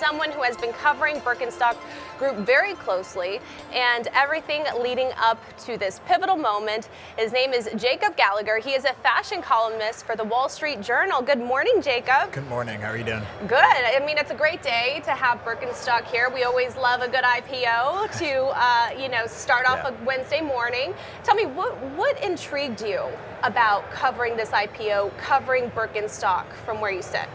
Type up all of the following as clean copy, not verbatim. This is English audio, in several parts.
someone who has been covering BIRKENSTOCK Group very closely and everything leading up to this pivotal moment. His name is Jacob Gallagher. He is a fashion columnist for the Wall Street Journal. Good morning, Jacob. Good morning. How are you doing? Good. I mean, it's a great day to have BIRKENSTOCK here. We always love a good IPO to, start off a Wednesday morning. Tell me, what intrigued you about covering this IPO, covering BIRKENSTOCK from where you sit?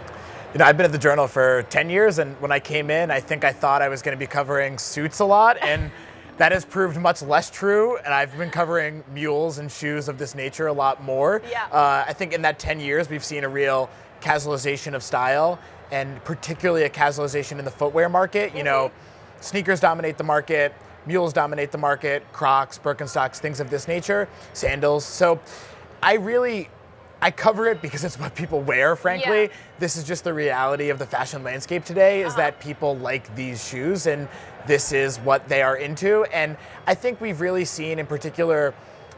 You know, I've been at the Journal for 10 years, and when I came in, I thought I was going to be covering suits a lot, and that has proved much less true, and I've been covering mules and shoes of this nature a lot more. Yeah. I think in that 10 years, we've seen a real casualization of style, and particularly a casualization in the footwear market. You know, sneakers dominate the market, mules dominate the market, Crocs, Birkenstocks, things of this nature, sandals. So I cover it because it's what people wear, frankly. Yeah. This is just the reality of the fashion landscape today, is that people like these shoes and this is what they are into. And I think we've really seen in particular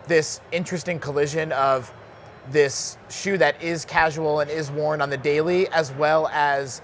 this interesting collision of this shoe that is casual and is worn on the daily, as well as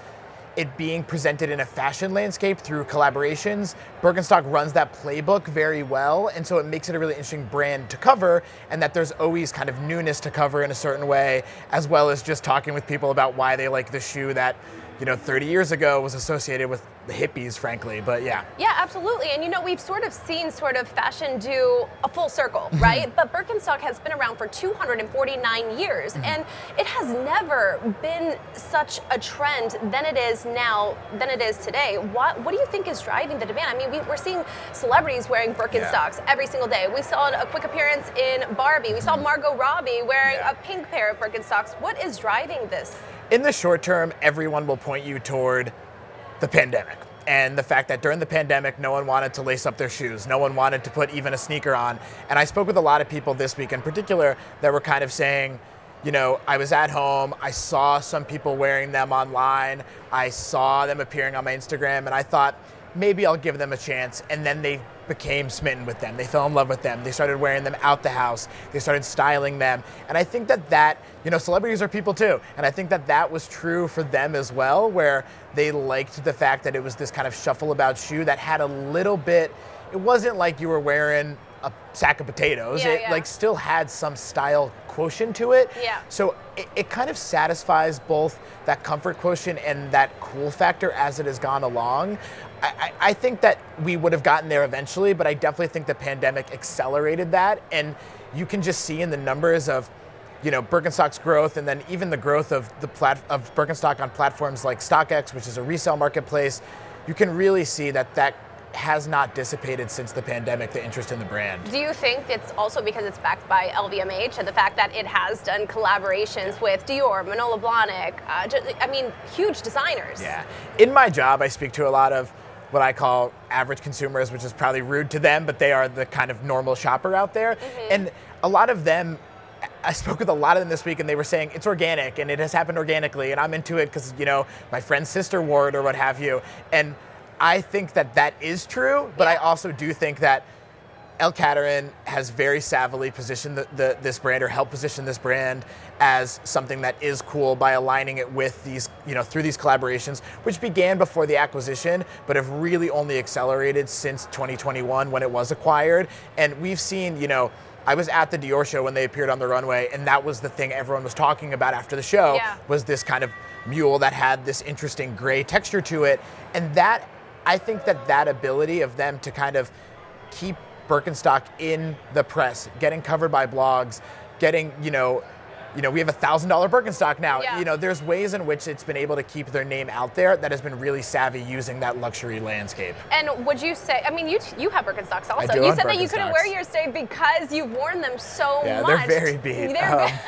it being presented in a fashion landscape through collaborations. BIRKENSTOCK runs that playbook very well, and so it makes it a really interesting brand to cover, and that there's always kind of newness to cover in a certain way, as well as just talking with people about why they like the shoe that, 30 years ago was associated with the hippies, frankly, but yeah. Yeah, absolutely. And we've sort of seen fashion do a full circle, right? But BIRKENSTOCK has been around for 249 years, and it has never been such a trend than it is now, than it is today. What do you think is driving the demand? I mean, we're seeing celebrities wearing BIRKENSTOCks every single day. We saw a quick appearance in Barbie. We saw Margot Robbie wearing a pink pair of BIRKENSTOCks. What is driving this? In the short term, everyone will point you toward the pandemic and the fact that during the pandemic, no one wanted to lace up their shoes. No one wanted to put even a sneaker on. And I spoke with a lot of people this week in particular that were kind of saying, I was at home, I saw some people wearing them online, I saw them appearing on my Instagram, and I thought, maybe I'll give them a chance. And then they became smitten with them. They fell in love with them. They started wearing them out the house. They started styling them. And I think that celebrities are people too. And I think that was true for them as well, where they liked the fact that it was this kind of shuffle about shoe that had a little bit, it wasn't like you were wearing a sack of potatoes. It still had some style quotient to it. Yeah. So it kind of satisfies both that comfort quotient and that cool factor as it has gone along. I think that we would have gotten there eventually, but I definitely think the pandemic accelerated that. And you can just see in the numbers of, BIRKENSTOCK's growth, and then even the growth of of BIRKENSTOCK on platforms like StockX, which is a resale marketplace. You can really see that has not dissipated since the pandemic, the interest in the brand. Do you think it's also because it's backed by LVMH and the fact that it has done collaborations with Dior, Manolo Blahnik, huge designers? Yeah. In my job, I speak to a lot of what I call average consumers, which is probably rude to them, but they are the kind of normal shopper out there. And a lot of them, I spoke with a lot of them this week, and they were saying it's organic and it has happened organically, and I'm into it because, my friend's sister wore it or what have you. And I think that is true, but I also do think that El Caterin has very savvily positioned this brand, or helped position this brand as something that is cool by aligning it with these, through these collaborations, which began before the acquisition, but have really only accelerated since 2021 when it was acquired. And we've seen, I was at the Dior show when they appeared on the runway, and that was the thing everyone was talking about after the show, was this kind of mule that had this interesting gray texture to it. And I think that ability of them to kind of keep BIRKENSTOCK in the press, getting covered by blogs, getting, we have a $1,000 BIRKENSTOCK now. Yeah. There's ways in which it's been able to keep their name out there that has been really savvy using that luxury landscape. And would you say, you have BIRKENSTOCks also. I do you own said that you couldn't BIRKENSTOCks. wear yours today because you've worn them so Yeah, much. they're very beat. They're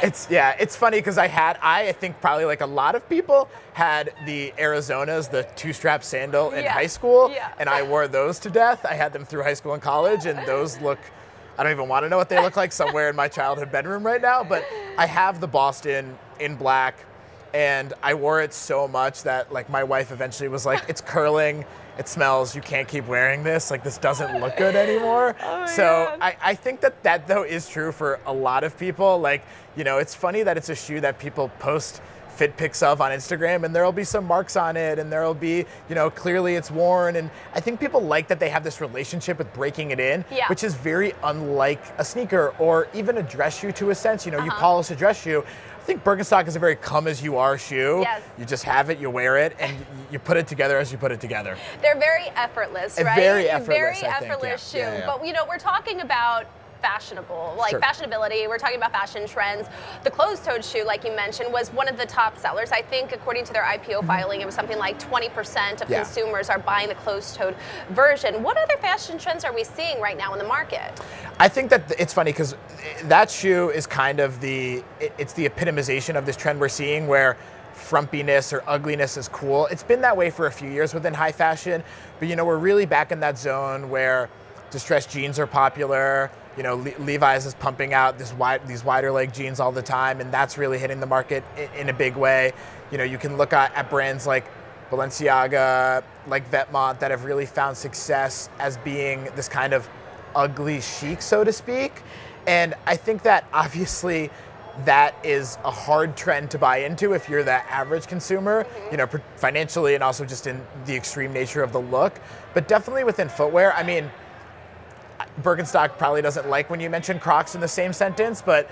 It's funny because I think probably like a lot of people had the Arizonas, the two-strap sandal in high school, and I wore those to death. I had them through high school and college, and those look, I don't even want to know what they look like somewhere in my childhood bedroom right now, but I have the Boston in black, and I wore it so much that like my wife eventually was like, it's curling, it smells, you can't keep wearing this, like this doesn't look good anymore. So I think that though is true for a lot of people. Like, it's funny that it's a shoe that people post fit pics of on Instagram, and there'll be some marks on it, and there'll be, clearly it's worn. And I think people like that they have this relationship with breaking it in, which is very unlike a sneaker or even a dress shoe to a sense. You polish a dress shoe. I think Birkenstock is a very come-as-you-are shoe. Yes. You just have it, you wear it, and you put it together as you put it together. They're very effortless, right? Very effortless, Very effortless shoe. Yeah. But we're talking about fashionable, like Sure. fashionability. We're talking about fashion trends. The closed-toed shoe, like you mentioned, was one of the top sellers. I think according to their IPO filing, it was something like 20% of consumers are buying the closed-toed version. What other fashion trends are we seeing right now in the market? I think that it's funny because that shoe is kind of it's the epitomization of this trend we're seeing where frumpiness or ugliness is cool. It's been that way for a few years within high fashion, but we're really back in that zone where distressed jeans are popular. Levi's is pumping out these wider leg jeans all the time, and that's really hitting the market in a big way. You can look at brands like Balenciaga, like Vetements, that have really found success as being this kind of ugly chic, so to speak. And I think that obviously that is a hard trend to buy into if you're the average consumer, financially and also just in the extreme nature of the look. But definitely within footwear, I mean, Birkenstock probably doesn't like when you mention Crocs in the same sentence, but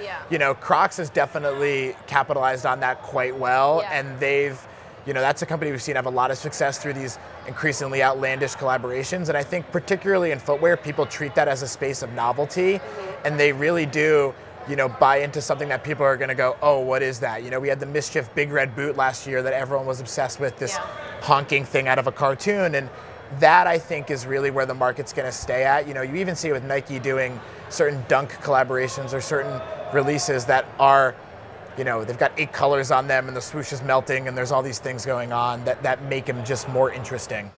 Crocs has definitely capitalized on that quite well, and they've, that's a company we've seen have a lot of success through these increasingly outlandish collaborations, and I think particularly in footwear, people treat that as a space of novelty, and they really do, buy into something that people are going to go, oh, what is that? We had the Mischief Big Red Boot last year that everyone was obsessed with, this honking thing out of a cartoon, and that I think is really where the market's going to stay at. You even see it with Nike doing certain dunk collaborations or certain releases that are, they've got 8 colors on them and the swoosh is melting and there's all these things going on that make them just more interesting.